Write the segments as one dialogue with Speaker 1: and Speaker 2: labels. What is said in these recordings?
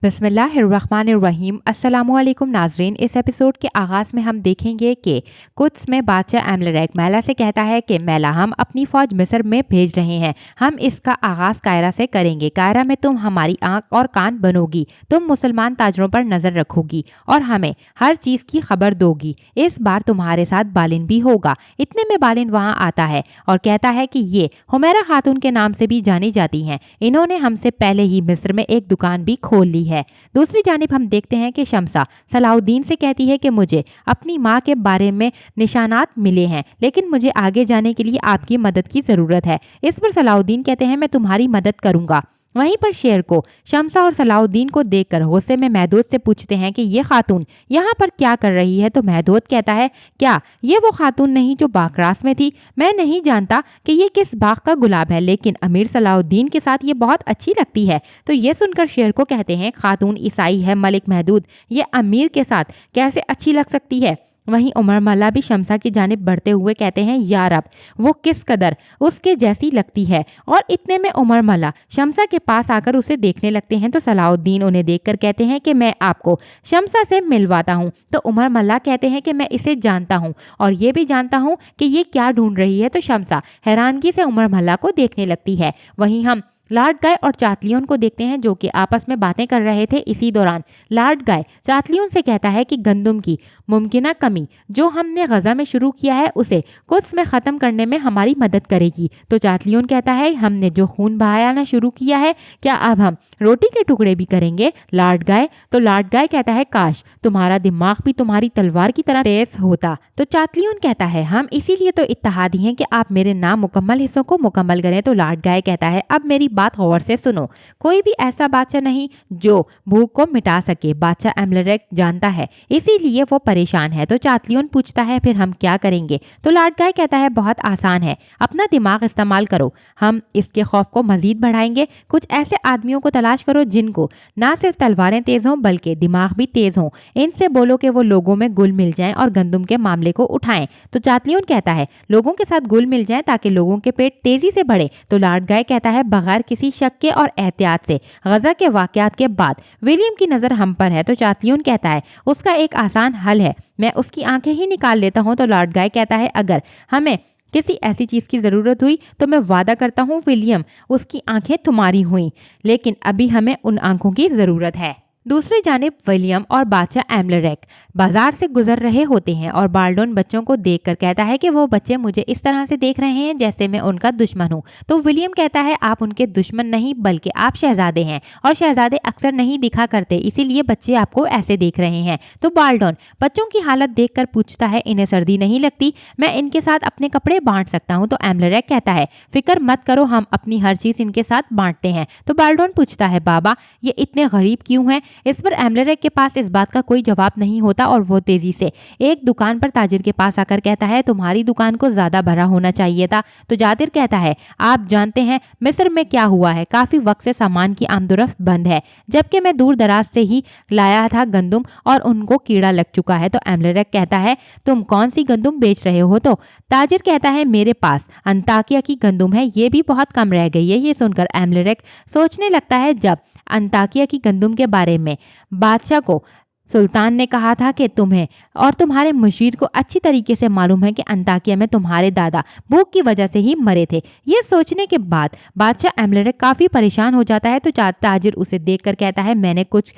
Speaker 1: बिस्मिल्लाहिर्रहमानिर्रहीम। अस्सलामुअलैकुम नाजरीन। इस एपिसोड के आगाज़ में हम देखेंगे कि कुद्स में बादशाह एमलेक मैला से कहता है कि मैला हम अपनी फ़ौज मिस्र में भेज रहे हैं। हम इसका आगाज़ कायरा से करेंगे। कायरा में तुम हमारी आंख और कान बनोगी, तुम मुसलमान ताजरों पर नज़र रखोगी और हमें हर चीज़ की खबर दोगी। इस बार तुम्हारे साथ बालिन भी होगा। इतने में बालिन वहाँ आता है और कहता है कि ये हुमैरा खातून के नाम से भी जानी जाती हैं। इन्होंने हमसे पहले ही मिस्र में एक दुकान भी खोल ली है। दूसरी जानिब हम देखते हैं कि शमसा सलाउद्दीन से कहती है कि मुझे अपनी माँ के बारे में निशानात मिले हैं, लेकिन मुझे आगे जाने के लिए आपकी मदद की ज़रूरत है। इस पर सलाउद्दीन कहते हैं मैं तुम्हारी मदद करूँगा। वहीं पर शेर को शमसा और सलाउद्दीन को देखकर गुस्से में महदूद से पूछते हैं कि ये खातून यहाँ पर क्या कर रही है। तो महदूद कहता है क्या ये वो खातून नहीं जो बागरास में थी? मैं नहीं जानता कि ये किस बाग का गुलाब है, लेकिन अमीर सलाउद्दीन के साथ ये बहुत अच्छी लगती है। तो ये सुनकर शेर को कहते हैं खातून ईसाई है मलिक महदूद, ये अमीर के साथ कैसे अच्छी लग सकती है? वहीं उमर मल्ला भी शमसा की जानिब बढ़ते हुए कहते हैं या रब, वो किस कदर उसके जैसी लगती है। और इतने में उमर मल्ला शमसा के पास आकर उसे देखने लगते हैं। तो सलाउद्दीन उन्हें देखकर कहते हैं कि मैं आपको शमसा से मिलवाता हूँ। तो उमर मल्ला कहते हैं कि मैं इसे जानता हूँ और ये भी जानता हूँ कि ये क्या ढूंढ रही है। तो शमसा हैरानगी से उमर मल्ला को देखने लगती है। वहीं हम लॉर्ड गाय और चातलियों को देखते हैं जो कि आपस में बातें कर रहे थे। इसी दौरान लॉर्ड गाय चातलियों से कहता है कि गंदम की मुमकिना कमी जो हमने गजा में शुरू किया है उसे कुद्स में ख़त्म करने में हमारी मदद करेगी। तो चातलियों कहता है हमने जो खून बहाना शुरू किया है, क्या अब हम रोटी के टुकड़े भी करेंगे लॉर्ड गाय? तो लॉर्ड गाय कहता है काश तुम्हारा दिमाग भी तुम्हारी तलवार की तरह तेज होता। तो चातलियों कहता है हम इसीलिए तो इत्तेहादी हैं कि आप मेरे नामुकम्मल हिस्सों को मुकम्मल करें। तो लॉर्ड गाय कहता है अब मेरी बात गौर से सुनो, कोई भी ऐसा बादशाह नहीं जो भूख को मिटा सके। बादशाह एमलेक जानता है, इसीलिए वो परेशान है। तो चातलियों पूछता है फिर हम क्या करेंगे? तो लॉर्ड गाय कहता है बहुत आसान है, अपना दिमाग इस्तेमाल करो। हम इसके खौफ को मजीद बढ़ाएंगे। कुछ ऐसे आदमियों को तलाश करो जिनको ना सिर्फ तलवारें तेज हों बल्कि दिमाग भी तेज हों। इनसे बोलो कि वो लोगों में गुल मिल जाएं और गंदम के मामले को उठाएं। तो चातलियों कहता है लोगों के साथ गुल मिल जाएं ताकि लोगों के पेट तेजी से बढ़े। तो लॉर्ड गाय कहता है बगैर किसी शक के और एहतियात से गजा के वाकयात के बाद विलियम की नजर हम पर है। तो चातलियों कहता है उसका एक आसान हल है, मैं उसकी आंखें ही निकाल लेता हूं। तो लॉर्ड गाय कहता है अगर हमें किसी ऐसी चीज की जरूरत हुई तो मैं वादा करता हूं विलियम उसकी आंखें तुम्हारी हुई, लेकिन अभी हमें उन आंखों की जरूरत है। दूसरी जानिब विलियम और बादशाह एमलेक बाजार से गुजर रहे होते हैं और बाल्डोन बच्चों को देखकर कहता है कि वो बच्चे मुझे इस तरह से देख रहे हैं जैसे मैं उनका दुश्मन हूँ। तो विलियम कहता है आप उनके दुश्मन नहीं बल्कि आप शहजादे हैं और शहजादे अक्सर नहीं दिखा करते, इसीलिए बच्चे आपको ऐसे देख रहे हैं। तो बाल्डोन बच्चों की हालत देखकर पूछता है इन्हें सर्दी नहीं लगती? मैं इनके साथ अपने कपड़े बांट सकता हूँ। तो एमलेक कहता है फिक्र मत करो, हम अपनी हर चीज इनके साथ बांटते हैं। तो बाल्डोन पूछता है बाबा ये इतने गरीब क्यों हैं? इस पर एमलेक के पास इस बात का कोई जवाब नहीं होता और वो तेजी से एक दुकान पर ताजिर के पास आकर कहता है तुम्हारी दुकान को ज्यादा भरा होना चाहिए था। तो जादिर कहता है आप जानते हैं मिस्र में क्या हुआ है, काफी वक्त से सामान की आमदोरफ्त बंद है, जबकि मैं दूर दराज से ही लाया था गंदम और उनको कीड़ा लग चुका है। तो एमलेक कहता है तुम कौन सी गंदम बेच रहे हो? तो ताजिर कहता है मेरे पास अंताकिया की गंदम है, ये भी बहुत कम रह गई है। ये सुनकर एमलेक सोचने लगता है जब अंताकिया की गंदम के बारे में बादशाह को सुल्तान ने कहा था कि तुम्हें और तुम्हारे मुशीर को अच्छी तरीके से मालूम है कि अंताकिया में तुम्हारे दादा भूख की वजह से ही मरे थे। ये सोचने के बाद बादशाह एमलेक काफी परेशान हो जाता है। तो ताजिर उसे देखकर कहता है मैंने कुछ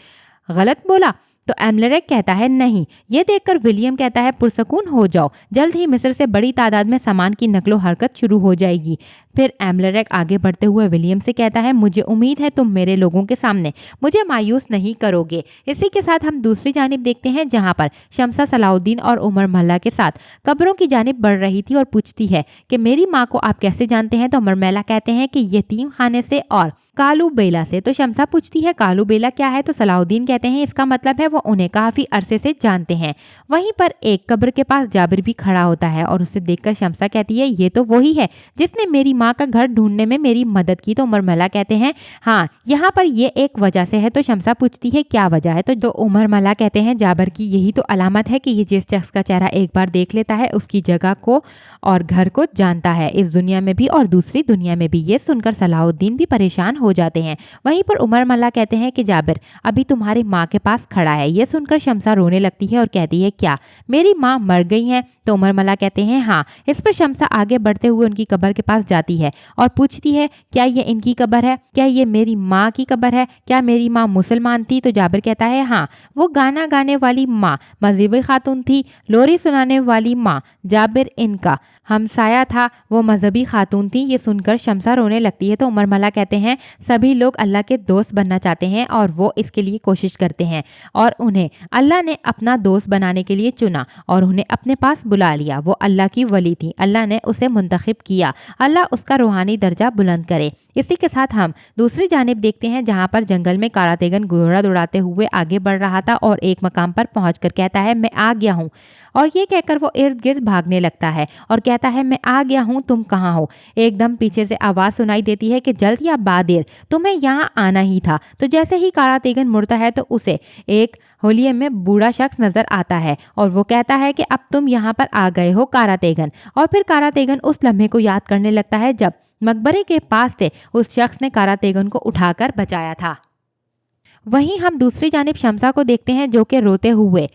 Speaker 1: गलत बोला? तो एमलेक कहता है नहीं। ये देखकर विलियम कहता है पुरसकून हो जाओ, जल्द ही मिस्र से बड़ी तादाद में सामान की नकलो हरकत शुरू हो जाएगी। फिर एमलेक आगे बढ़ते हुए विलियम से कहता है मुझे उम्मीद है तुम मेरे लोगों के सामने मुझे मायूस नहीं करोगे। इसी के साथ हम दूसरी जानिब देखते हैं जहां पर शमसा सलाउद्दीन और उमर मल्ला के साथ कब्रों की जानिब बढ़ रही थी और पूछती है कि मेरी माँ को आप कैसे जानते हैं? तो उमर मल्ला कहते हैं कि यतीम खाने से और कालू बेला से। तो शमसा पूछती है कालू बेला क्या है? तो सलाउद्दीन कहते कहते हैं इसका मतलब है वो उन्हें काफ़ी अरसे से जानते हैं। वहीं पर एक कब्र के पास जाबिर भी खड़ा होता है और उसे देखकर शम्सा कहती है ये तो वही है जिसने मेरी माँ का घर ढूंढने में मेरी मदद की। तो उमर मल्ला कहते हैं हाँ, यहाँ पर ये एक वजह से है। तो शम्सा पूछती है क्या वजह है? तो उमर मल्ला कहते हैं जाबिर की यही तो अलामत है कि ये जिस शख्स का चेहरा एक बार देख लेता है उसकी जगह को और घर को जानता है, इस दुनिया में भी और दूसरी दुनिया में भी। ये सुनकर सलाहुद्दीन भी परेशान हो जाते हैं। वहीं पर उमर मल्ला कहते हैं कि जाबिर अभी तुम्हारी माँ के पास खड़ा है। ये सुनकर शम्सा रोने लगती है और कहती है क्या मेरी माँ मर गई है? तो उमर मल्ला कहते हैं हाँ। इस पर शम्सा आगे बढ़ते हुए उनकी कब्र के पास जाती है और पूछती है क्या ये इनकी कब्र है? क्या ये मेरी माँ की कब्र है? क्या मेरी माँ मुसलमान थी? तो जाबिर कहता है हाँ, वो गाना गाने वाली माँ मजहबी खातून थी, लोरी सुनाने वाली माँ जाबिर इनका हमसाया था, वो मजहबी खातून थी। ये सुनकर शम्सा रोने लगती है। तो उमर मल्ला कहते हैं सभी लोग अल्लाह के दोस्त बनना चाहते हैं और वो इसके लिए कोशिश करते हैं और उन्हें अल्लाह ने अपना दोस्त बनाने के लिए चुना और उन्हें अपने पास बुला लिया। वो अल्लाह की वली थी, अल्लाह ने उसे मुंतखब किया, अल्लाह उसका रूहानी दर्जा बुलंद करे। इसी के साथ हम दूसरी जानिब देखते हैं जहाँ पर जंगल में कारातेगन घोड़ा दौड़ाते हुए आगे बढ़ रहा था और एक मकाम पर पहुंचकर कहता है मैं आ गया हूँ, और ये कहकर वो इर्द गिर्द भागने लगता है और कहता है मैं आ गया हूँ, तुम कहाँ हो? एकदम पीछे से आवाज़ सुनाई देती है कि जल्द या बादेर तुम्हें यहाँ आना ही था। तो जैसे ही कारातेगन मुड़ता है तो उसे एक होलिये में बूढ़ा शख्स नजर आता है और वो कहता है कि अब तुम यहाँ पर आ गए हो कारातेगन। और फिर कारातेगन उस लम्हे को याद करने लगता है जब मकबरे के पास से उस शख्स ने कारातेगन को उठाकर बचाया था। वहीं हम दूसरी जानिब शम्सा को देखते हैं जो कि रोते हुए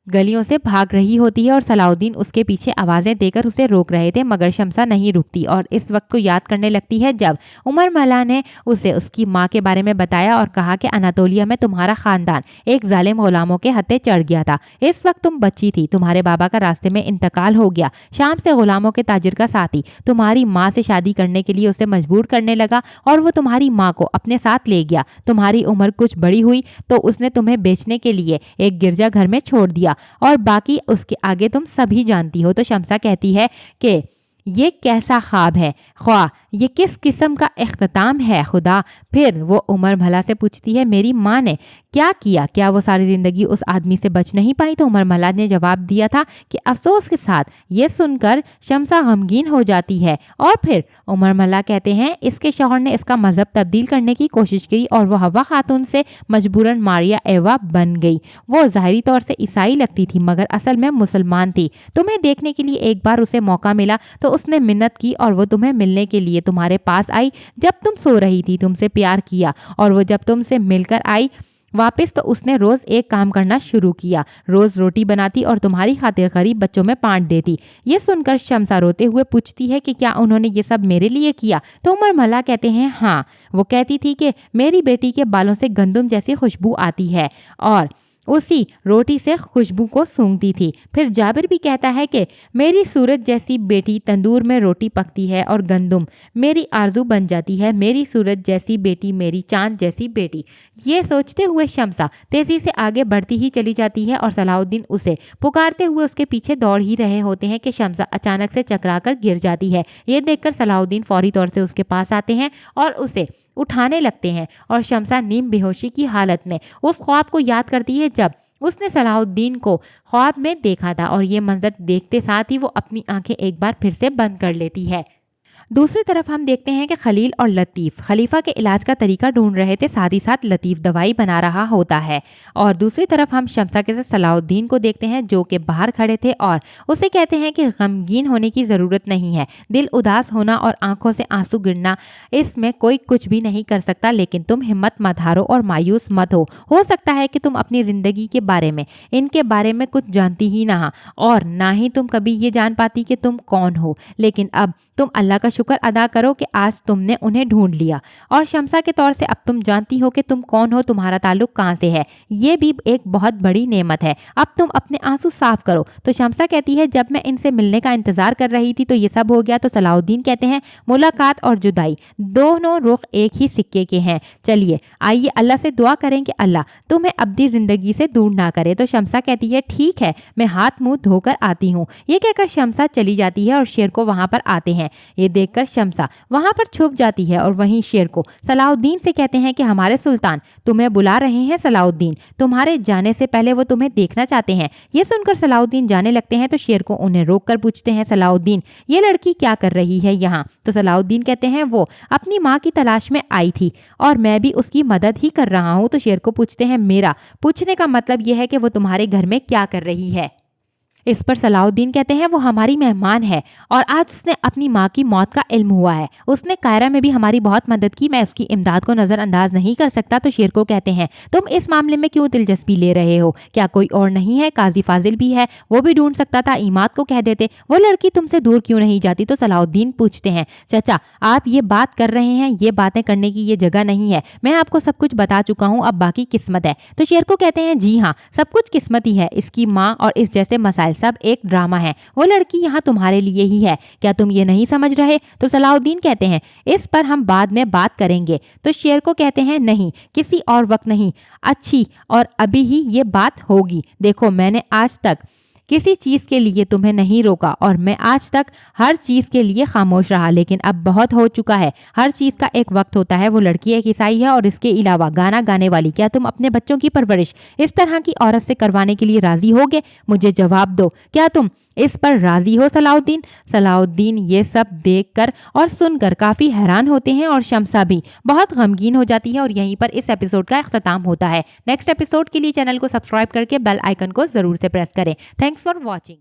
Speaker 1: गलियों से भाग रही होती है और सलाहुद्दीन उसके पीछे आवाज़ें देकर उसे रोक रहे थे, मगर शम्सा नहीं रुकती और इस वक्त को याद करने लगती है जब उमर मल्ला ने उसे उसकी माँ के बारे में बताया और कहा कि अनातोलिया में तुम्हारा ख़ानदान एक जालिम गुलामों के हत्थे चढ़ गया था। इस वक्त तुम बच्ची थी, तुम्हारे बाबा का रास्ते में इंतकाल हो गया। शाम से गुलामों के ताजिर का साथी तुम्हारी माँ से शादी करने के लिए उसे मजबूर करने लगा और वो तुम्हारी माँ को अपने साथ ले गया। तुम्हारी उम्र कुछ बड़ी हुई तो उसने तुम्हें बेचने के लिए एक गिरजा घर में छोड़ दिया और बाकी उसके आगे तुम सभी जानती हो। तो शम्सा कहती है कि ये कैसा ख्वाब है, ख्वाह ये किस किस्म का इख्तिताम है खुदा। फिर वो उमर मल्ला से पूछती है मेरी माँ ने क्या किया, क्या वो सारी ज़िंदगी उस आदमी से बच नहीं पाई? तो उमर मल्ला ने जवाब दिया था कि अफसोस के साथ ये सुनकर शम्सा गमगीन हो जाती है। और फिर उमर मल्ला कहते हैं इसके शौहर ने इसका मज़हब तब्दील करने की कोशिश की और वो हवा खातून से मजबूरन मारिया एवा बन गई। वो ज़ाहिरी तौर से ईसाई लगती थी मगर असल में मुसलमान थी। तुम्हें देखने के लिए एक बार उसे मौका मिला तो उसने मिन्नत की और वो तुम्हें मिलने के लिए तुम्हारे पास आई। जब तुम सो रही थी तुमसे प्यार किया और वो जब तुमसे मिलकर आई वापस तो उसने रोज़ एक काम करना शुरू किया, रोज़ रोटी बनाती और तुम्हारी खातिर गरीब बच्चों में बांट देती। ये सुनकर शम्सा रोते हुए पूछती है कि क्या उन्होंने ये सब मेरे लिए किया? तो उमर मल्ला कहते हैं हाँ। वो कहती थी कि मेरी बेटी के बालों से गंदम जैसी खुशबू आती है और उसी रोटी से खुशबू को सूंघती थी। फिर जाबिर भी कहता है कि मेरी सूरज जैसी बेटी तंदूर में रोटी पकती है और गंदम मेरी आरजू बन जाती है, मेरी सूरज जैसी बेटी मेरी चांद जैसी बेटी। ये सोचते हुए शम्सा तेज़ी से आगे बढ़ती ही चली जाती है और सलाहुद्दीन उसे पुकारते हुए उसके पीछे दौड़ ही रहे होते हैं कि शम्सा अचानक से चकरा कर गिर जाती है। ये देखकर सलाहुद्दीन फौरी तौर से उसके पास आते हैं और उसे उठाने लगते हैं और शम्सा नीम बेहोशी की हालत में उस ख्वाब को याद करती है जब उसने सलाहुद्दीन को ख्वाब में देखा था और ये मंजर देखते साथ ही वो अपनी आंखें एक बार फिर से बंद कर लेती है। दूसरी तरफ हम देखते हैं कि खलील और लतीफ़ खलीफा के इलाज का तरीका ढूंढ रहे थे, साथ ही साथ लतीफ़ दवाई बना रहा होता है। और दूसरी तरफ हम शम्सा के साथ सलाहुद्दीन को देखते हैं जो कि बाहर खड़े थे और उसे कहते हैं कि गमगीन होने की ज़रूरत नहीं है, दिल उदास होना और आंखों से आंसू गिरना इसमें कोई कुछ भी नहीं कर सकता, लेकिन तुम हिम्मत मत हारो और मायूस मत हो सकता है कि तुम अपनी ज़िंदगी के बारे में इनके बारे में कुछ जानती ही ना और ना ही तुम कभी ये जान पाती कि तुम कौन हो, लेकिन अब तुम अल्लाह का शुक्र अदा करो कि आज तुमने उन्हें ढूंढ लिया और शम्सा के तौर से अब तुम जानती हो कि तुम कौन हो, तुम्हारा ताल्लुक कहाँ से है। ये भी एक बहुत बड़ी नेमत है, अब तुम अपने आंसू साफ करो। तो शम्सा कहती है जब मैं इनसे मिलने का इंतजार कर रही थी तो ये सब हो गया। तो सलाहुद्दीन कहते हैं मुलाकात और जुदाई दोनों रुख एक ही सिक्के के हैं, चलिए आइए अल्लाह से दुआ करें कि अल्लाह तुम्हें अब्दी जिंदगी से दूर ना करे। तो शम्सा कहती है ठीक है, मैं हाथ मुंह धोकर आती हूँ। ये कहकर शम्सा चली जाती है और शेर को वहां पर आते हैं। ये देख देखकर शमसा वहां पर छुप जाती है और वहीं शेर को सलाउद्दीन से कहते हैं कि हमारे सुल्तान तुम्हें बुला रहे हैं सलाउद्दीन, तुम्हारे जाने से पहले वो तुम्हें देखना चाहते हैं। ये सुनकर सलाउद्दीन जाने लगते हैं तो शेर को उन्हें रोक कर पूछते हैं, सलाउद्दीन ये लड़की क्या कर रही है यहाँ? तो सलाउद्दीन कहते हैं वो अपनी माँ की तलाश में आई थी और मैं भी उसकी मदद ही कर रहा हूँ। तो शेर को पूछते हैं, मेरा पूछने का मतलब यह है कि वो तुम्हारे घर में क्या कर रही है? इस पर सलाउद्दीन कहते हैं वो हमारी मेहमान है और आज उसने अपनी माँ की मौत का इल्म हुआ है, उसने कायरा में भी हमारी बहुत मदद की, मैं उसकी इमदाद को नज़रअंदाज नहीं कर सकता। तो शेर को कहते हैं तुम इस मामले में क्यों दिलचस्पी ले रहे हो? क्या कोई और नहीं है? काजी फाजिल भी है, वो भी ढूंढ सकता था, इमाद को कह देते, वो लड़की तुमसे दूर क्यों नहीं जाती? तो सलाउद्दीन पूछते हैं, चाचा आप ये बात कर रहे हैं, ये बातें करने की ये जगह नहीं है, मैं आपको सब कुछ बता चुका हूँ, अब बाकी किस्मत है। तो शेर को कहते हैं जी हाँ सब कुछ किस्मत ही है, इसकी माँ और इस जैसे मसाइल सब एक ड्रामा है, वो लड़की यहाँ तुम्हारे लिए ही है, क्या तुम ये नहीं समझ रहे? तो सलाउद्दीन कहते हैं इस पर हम बाद में बात करेंगे। तो शेर को कहते हैं नहीं किसी और वक्त नहीं, अच्छी और अभी ही ये बात होगी। देखो मैंने आज तक किसी चीज़ के लिए तुम्हें नहीं रोका और मैं आज तक हर चीज़ के लिए खामोश रहा, लेकिन अब बहुत हो चुका है, हर चीज़ का एक वक्त होता है। वो लड़की एक ईसाई है और इसके अलावा गाना गाने वाली, क्या तुम अपने बच्चों की परवरिश इस तरह की औरत से करवाने के लिए राजी होगे? मुझे जवाब दो, क्या तुम इस पर राजी हो सलाउद्दीन? सलाउद्दीन ये सब देखकर और सुनकर काफ़ी हैरान होते हैं और शमसा भी बहुत गमगीन हो जाती है और यहीं पर इस एपिसोड का अख्ताम होता है। नेक्स्ट एपिसोड के लिए चैनल को सब्सक्राइब करके बेल आइकन को ज़रूर से प्रेस करें। Thanks for watching.